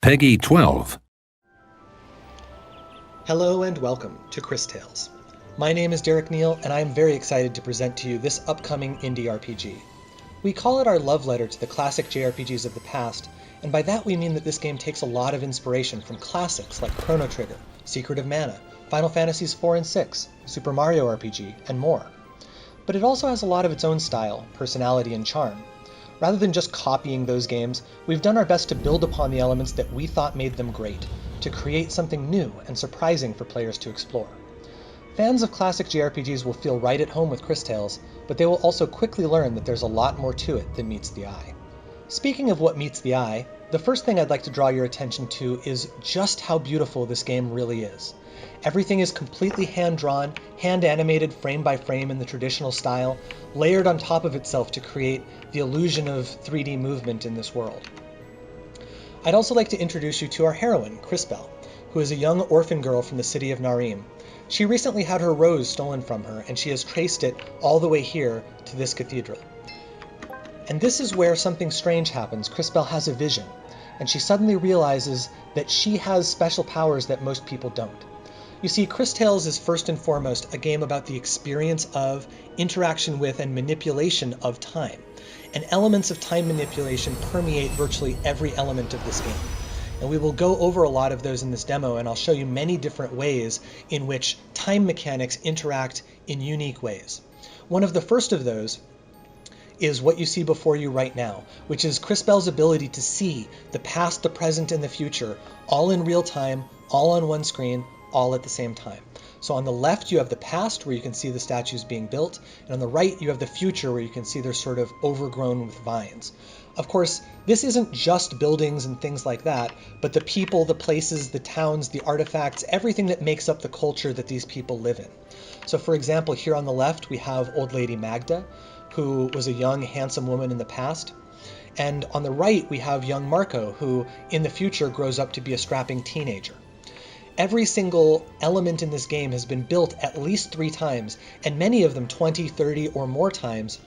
Peggy 12. Hello and welcome to Cris Tales. My name is Derek Neal, and I am very excited to present to you this upcoming indie RPG. We call it our love letter to the classic JRPGs of the past, and by that we mean that this game takes a lot of inspiration from classics like Chrono Trigger, Secret of Mana, Final Fantasies 4 and 6, Super Mario RPG, and more. But it also has a lot of its own style, personality, and charm. Rather than just copying those games, we've done our best to build upon the elements that we thought made them great, to create something new and surprising for players to explore. Fans of classic JRPGs will feel right at home with Cris Tales, but they will also quickly learn that there's a lot more to it than meets the eye. Speaking of what meets the eye, the first thing I'd like to draw your attention to is just how beautiful this game really is. Everything is completely hand-drawn, hand-animated frame by frame in the traditional style, layered on top of itself to create the illusion of 3D movement in this world. I'd also like to introduce you to our heroine, Crispell, who is a young orphan girl from the city of Narim. She recently had her rose stolen from her, and she has traced it all the way here to this cathedral. And this is where something strange happens. Crispell has a vision, and she suddenly realizes that she has special powers that most people don't. You see, Cris Tales is first and foremost a game about the experience of, interaction with, and manipulation of time. And elements of time manipulation permeate virtually every element of this game. And we will go over a lot of those in this demo, and I'll show you many different ways in which time mechanics interact in unique ways. One of the first of those is what you see before you right now, which is Crispell's ability to see the past, the present, and the future, all in real time, all on one screen, all at the same time. So on the left you have the past, where you can see the statues being built, and on the right you have the future, where you can see they're sort of overgrown with vines. Of course, this isn't just buildings and things like that, but the people, the places, the towns, the artifacts, everything that makes up the culture that these people live in. So for example, here on the left we have Old Lady Magda, who was a young, handsome woman in the past. And on the right we have young Marco, who in the future grows up to be a strapping teenager. Every single element in this game has been built at least 3 times, and many of them 20, 30, or more times,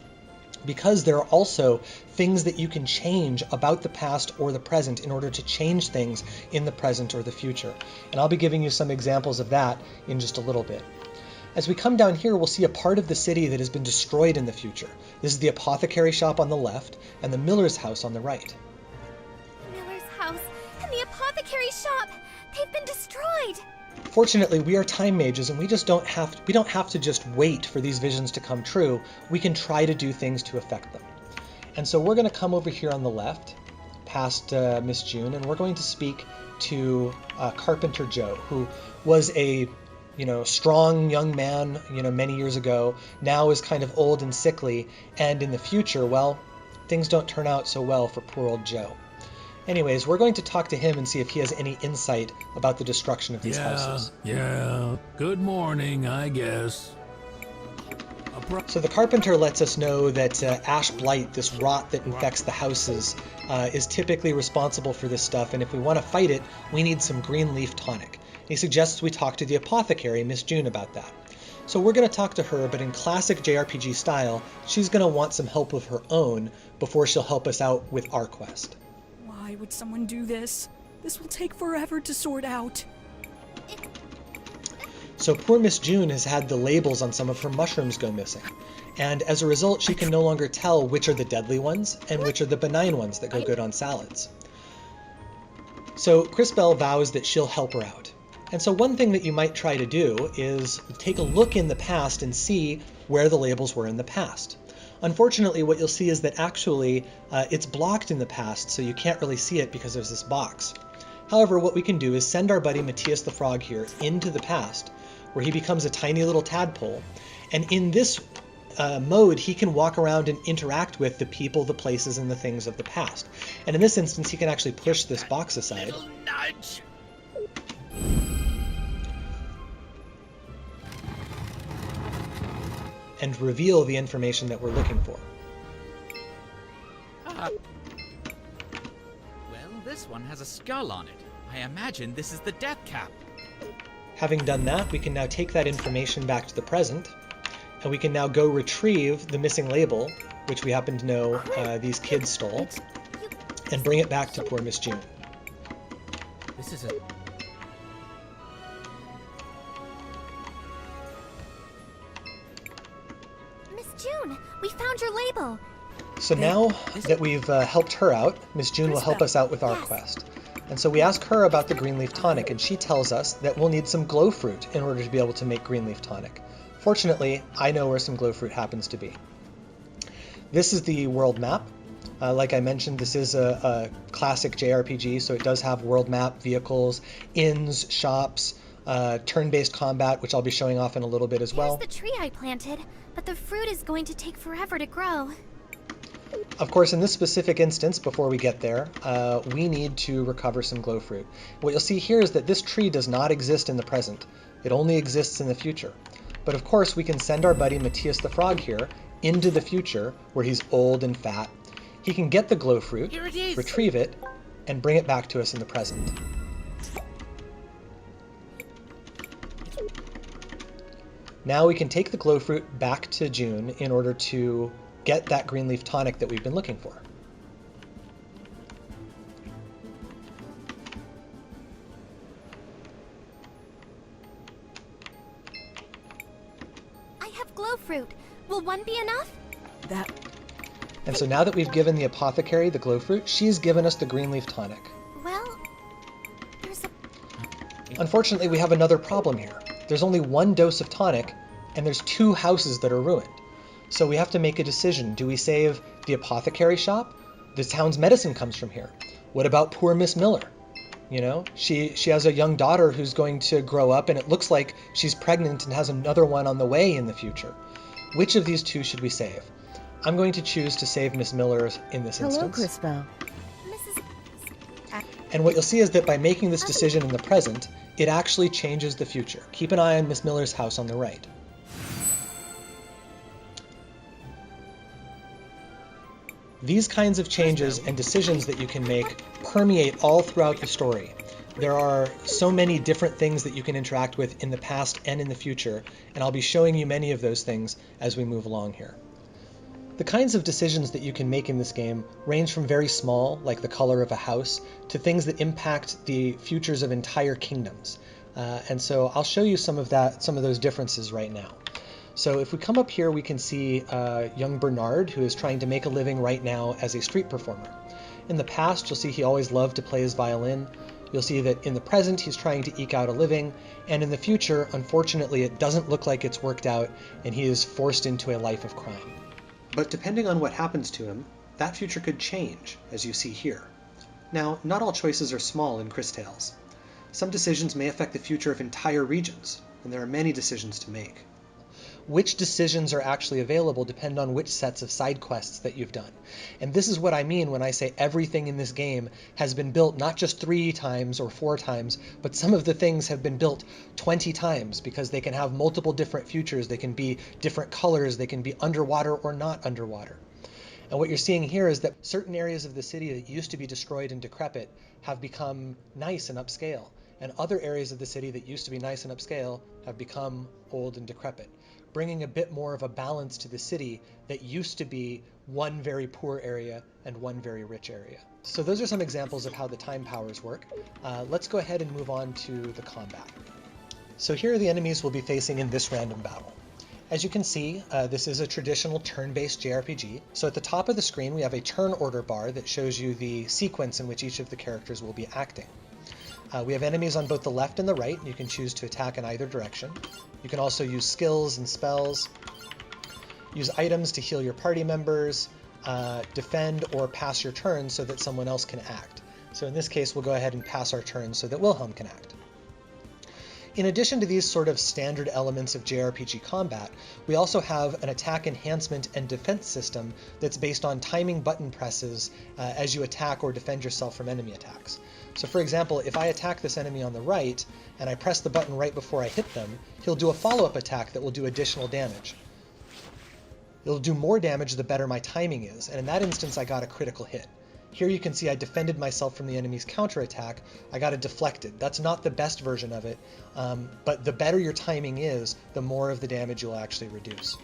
because there are also things that you can change about the past or the present in order to change things in the present or the future. And I'll be giving you some examples of that in just a little bit. As we come down here, we'll see a part of the city that has been destroyed in the future. This is the apothecary shop on the left, and the miller's house on the right. The miller's house and the apothecary shop! They've been destroyed! Fortunately, we are time mages, and we don't have to just wait for these visions to come true. We can try to do things to affect them. And so we're going to come over here on the left, past Miss June, and we're going to speak to Carpenter Joe, who was a strong young man, many years ago, now is kind of old and sickly, and in the future, well, things don't turn out so well for poor old Joe. Anyways, we're going to talk to him and see if he has any insight about the destruction of these houses. Yeah. Good morning, I guess. So the carpenter lets us know that ash blight, this rot that infects the houses, is typically responsible for this stuff, and if we want to fight it, we need some green leaf tonic. He suggests we talk to the apothecary, Miss June, about that. So we're going to talk to her, but in classic JRPG style, she's going to want some help of her own before she'll help us out with our quest. Why would someone do this? This will take forever to sort out. So poor Miss June has had the labels on some of her mushrooms go missing, and as a result she can no longer tell which are the deadly ones and which are the benign ones that go good on salads. So Crispell vows that she'll help her out. And so one thing that you might try to do is take a look in the past and see where the labels were in the past. Unfortunately, what you'll see is that actually it's blocked in the past, so you can't really see it because there's this box. However, what we can do is send our buddy Matthias the Frog here into the past, where he becomes a tiny little tadpole, and in this mode he can walk around and interact with the people, the places, and the things of the past. And in this instance he can actually push this box aside. Nudge. And reveal the information that we're looking for. Well, this one has a skull on it. I imagine this is the death cap. Having done that, we can now take that information back to the present, and we can now go retrieve the missing label, which we happen to know these kids stole, and bring it back to poor Miss June. This is a... Miss June, we found your label. So now that we've helped her out, Miss June will help us out with our quest. And so we ask her about the green leaf tonic, and she tells us that we'll need some glow fruit in order to be able to make green leaf tonic. Fortunately, I know where some glow fruit happens to be. This is the world map. Like I mentioned, this is a classic JRPG, so it does have world map, vehicles, inns, shops, turn-based combat, which I'll be showing off in a little bit as well. Here's the tree I planted, but the fruit is going to take forever to grow. Of course, in this specific instance, before we get there, we need to recover some glow fruit. What you'll see here is that this tree does not exist in the present. It only exists in the future. But of course, we can send our buddy Matthias the Frog here into the future, where he's old and fat. He can get the glow fruit, retrieve it, and bring it back to us in the present. Now we can take the glow fruit back to June in order to get that green leaf tonic that we've been looking for. I have glow fruit. Will one be enough? And so now that we've given the apothecary the glow fruit, she's given us the green leaf tonic. Well, there's a... Unfortunately, we have another problem here. There's only one dose of tonic, and there's 2 houses that are ruined. So we have to make a decision. Do we save the apothecary shop? The town's medicine comes from here. What about poor Miss Miller? You know, she has a young daughter who's going to grow up, and it looks like she's pregnant and has another one on the way in the future. Which of these 2 should we save? I'm going to choose to save Miss Miller in this instance. Hello, Crispo. Mrs. And what you'll see is that by making this decision in the present, it actually changes the future. Keep an eye on Miss Miller's house on the right. These kinds of changes and decisions that you can make permeate all throughout the story. There are so many different things that you can interact with in the past and in the future, and I'll be showing you many of those things as we move along here. The kinds of decisions that you can make in this game range from very small, like the color of a house, to things that impact the futures of entire kingdoms. And so I'll show you some of those differences right now. So if we come up here, we can see young Bernard, who is trying to make a living right now as a street performer. In the past, you'll see he always loved to play his violin. You'll see that in the present, he's trying to eke out a living. And in the future, unfortunately, it doesn't look like it's worked out, and he is forced into a life of crime. But depending on what happens to him, that future could change, as you see here. Now, not all choices are small in Cris Tales. Some decisions may affect the future of entire regions, and there are many decisions to make. Which decisions are actually available depend on which sets of side quests that you've done. And this is what I mean when I say everything in this game has been built not just 3 times or 4 times, but some of the things have been built 20 times because they can have multiple different futures, they can be different colors, they can be underwater or not underwater. And what you're seeing here is that certain areas of the city that used to be destroyed and decrepit have become nice and upscale, and other areas of the city that used to be nice and upscale have become old and decrepit, bringing a bit more of a balance to the city that used to be one very poor area and one very rich area. So those are some examples of how the time powers work. Let's go ahead and move on to the combat. So here are the enemies we'll be facing in this random battle. As you can see, this is a traditional turn-based JRPG. So at the top of the screen, we have a turn order bar that shows you the sequence in which each of the characters will be acting. We have enemies on both the left and the right, and you can choose to attack in either direction. You can also use skills and spells, use items to heal your party members, defend or pass your turn so that someone else can act. So in this case, we'll go ahead and pass our turn so that Wilhelm can act. In addition to these sort of standard elements of JRPG combat, we also have an attack enhancement and defense system that's based on timing button presses as you attack or defend yourself from enemy attacks. So for example, if I attack this enemy on the right, and I press the button right before I hit them, he'll do a follow-up attack that will do additional damage. It'll do more damage the better my timing is, and in that instance I got a critical hit. Here you can see I defended myself from the enemy's counterattack. I got it deflected. That's not the best version of it, but the better your timing is, the more of the damage you'll actually reduce.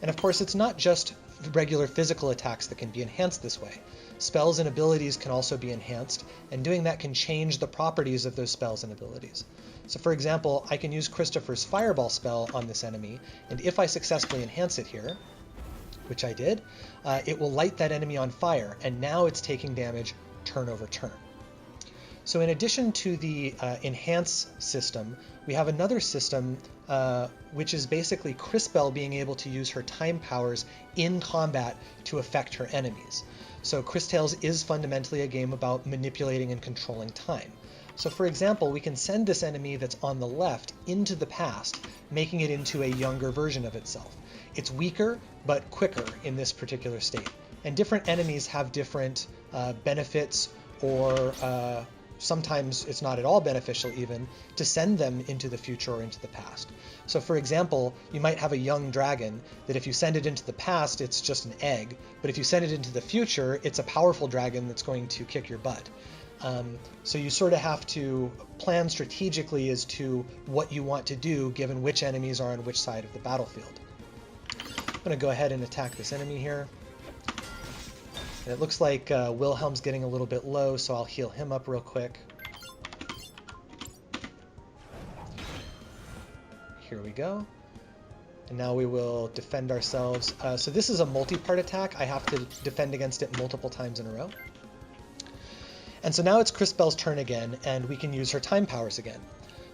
And of course, it's not just regular physical attacks that can be enhanced this way. Spells and abilities can also be enhanced, and doing that can change the properties of those spells and abilities. So for example, I can use Christopher's Fireball spell on this enemy, and if I successfully enhance it here, which I did, it will light that enemy on fire, and now it's taking damage turn over turn. So in addition to the enhance system, we have another system which is basically Crispell being able to use her time powers in combat to affect her enemies. So Cris Tales is fundamentally a game about manipulating and controlling time. So for example, we can send this enemy that's on the left into the past, making it into a younger version of itself. It's weaker, but quicker in this particular state. And different enemies have different benefits, or sometimes it's not at all beneficial even, to send them into the future or into the past. So for example, you might have a young dragon that if you send it into the past, it's just an egg, but if you send it into the future, it's a powerful dragon that's going to kick your butt. So you sort of have to plan strategically as to what you want to do given which enemies are on which side of the battlefield. I'm going to go ahead and attack this enemy here. And it looks like Wilhelm's getting a little bit low, so I'll heal him up real quick. Here we go. And now we will defend ourselves. So this is a multi-part attack. I have to defend against it multiple times in a row. And so now it's Crispell's turn again, and we can use her time powers again.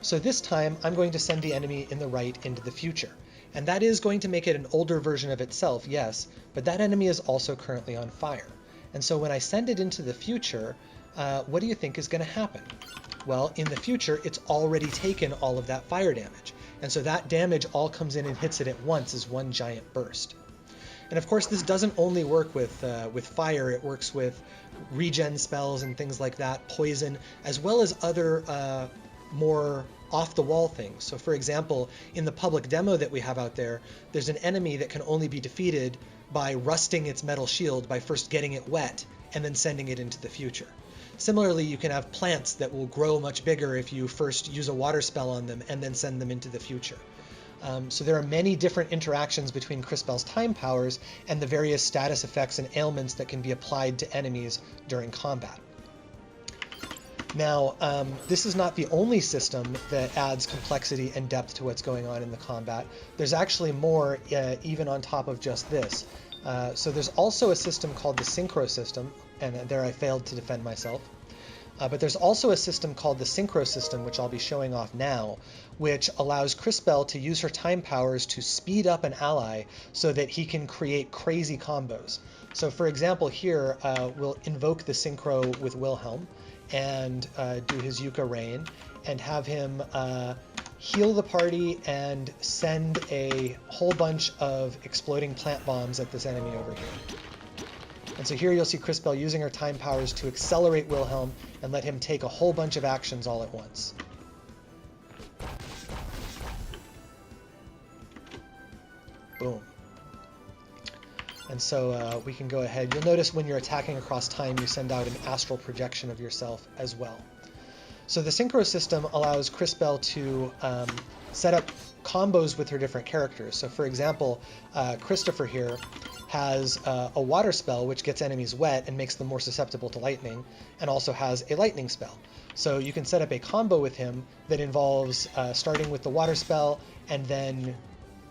So this time, I'm going to send the enemy in the right into the future. And that is going to make it an older version of itself, yes, but that enemy is also currently on fire. And so when I send it into the future, what do you think is going to happen? Well, in the future, it's already taken all of that fire damage. And so that damage all comes in and hits it at once as one giant burst. And of course, this doesn't only work with fire, it works with regen spells and things like that, poison, as well as other more off-the-wall things. So for example, in the public demo that we have out there, there's an enemy that can only be defeated by rusting its metal shield by first getting it wet and then sending it into the future. Similarly, you can have plants that will grow much bigger if you first use a water spell on them and then send them into the future. So there are many different interactions between Crispell's time powers and the various status effects and ailments that can be applied to enemies during combat. Now, this is not the only system that adds complexity and depth to what's going on in the combat. There's actually more even on top of just this. So there's also a system called the Synchro System, and there I failed to defend myself. But there's also a system called the Synchro System, which I'll be showing off now, which allows Crispell to use her time powers to speed up an ally so that he can create crazy combos. So for example, here we'll invoke the Synchro with Wilhelm and do his Yucca Rain and have him heal the party and send a whole bunch of exploding plant bombs at this enemy over here. And so here you'll see Crispell using her time powers to accelerate Wilhelm and let him take a whole bunch of actions all at once. Boom. And so we can go ahead. You'll notice when you're attacking across time, you send out an astral projection of yourself as well. So the Synchro System allows Crispell to set up combos with her different characters. So for example, Christopher here has a water spell which gets enemies wet and makes them more susceptible to lightning, and also has a lightning spell. So you can set up a combo with him that involves starting with the water spell and then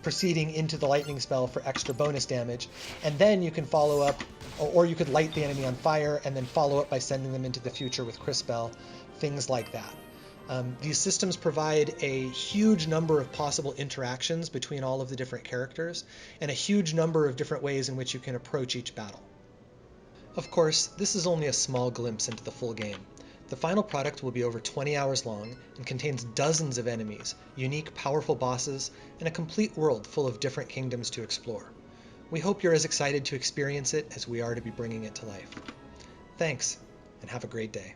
proceeding into the lightning spell for extra bonus damage, and then you can follow up, or you could light the enemy on fire and then follow up by sending them into the future with Crispell, things like that. These systems provide a huge number of possible interactions between all of the different characters, and a huge number of different ways in which you can approach each battle. Of course, this is only a small glimpse into the full game. The final product will be over 20 hours long and contains dozens of enemies, unique, powerful bosses, and a complete world full of different kingdoms to explore. We hope you're as excited to experience it as we are to be bringing it to life. Thanks, and have a great day.